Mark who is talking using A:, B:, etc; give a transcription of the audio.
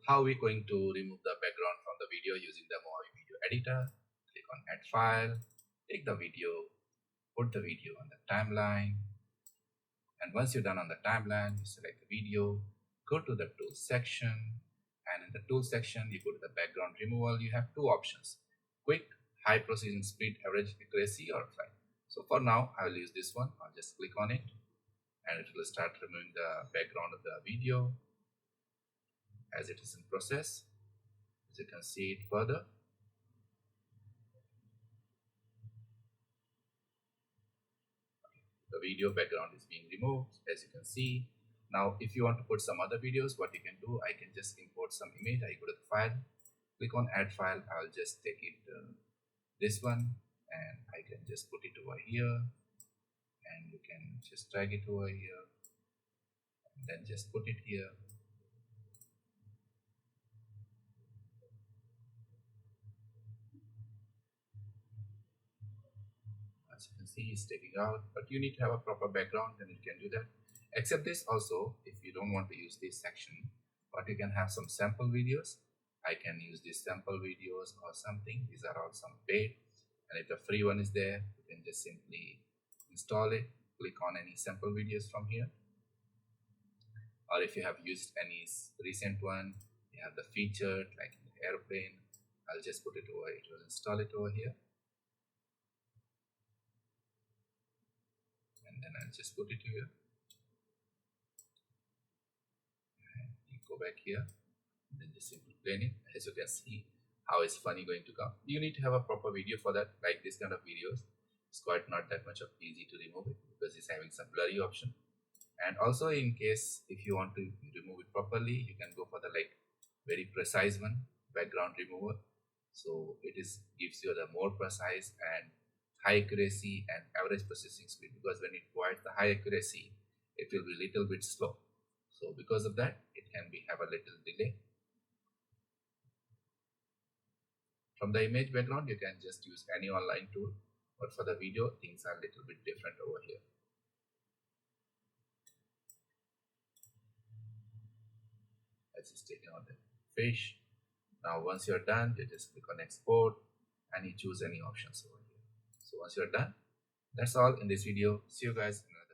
A: How we're going to remove the background from the video using the Movavi Video Editor. Click on Add File, take the video, put the video on the timeline, and once you're done on the timeline, you select the video, go to the Tools section, and in the Tools section, you go to the background removal. You have two options: quick, high processing speed, average accuracy, or flat. So for now, I will use this one. I'll just click on it, and it will start removing the background of the video as it is in process. As you can see it further. The video background is being removed, as you can see. Now, if you want to put some other videos, what you can do, I can just import some image. I go to the file, click on add file. I'll just take it this one, and I can just put it over here, and you can just drag it over here, and then just put it here. As you can see, it's taking out, but you need to have a proper background, then you can do that. Except this also, if you don't want to use this section, but you can have some sample videos. I can use these sample videos or something. These are all some paid, and if the free one is there, you can just simply install it, click on any sample videos from here. Or if you have used any recent one, you have the featured like in the airplane, I'll just put it over, it will install it over here. And then I'll just put it here, and you go back here, and then just simply play it. As you can see how it's funny going to come. You need to have a proper video for that. Like this kind of videos, it's quite not that much of easy to remove it because it's having some blurry option. And also, in case if you want to remove it properly, you can go for the like very precise one, background remover. So it gives you the more precise and high accuracy and average processing speed, because when it provides the high accuracy, it will be a little bit slow. So because of that, it can have a little delay. From the image background, you can just use any online tool, but for the video, things are a little bit different over here. As it's taking out the fish. Now once you're done, you just click on export and you choose any options over here. So once you're done, that's all in this video. See you guys in the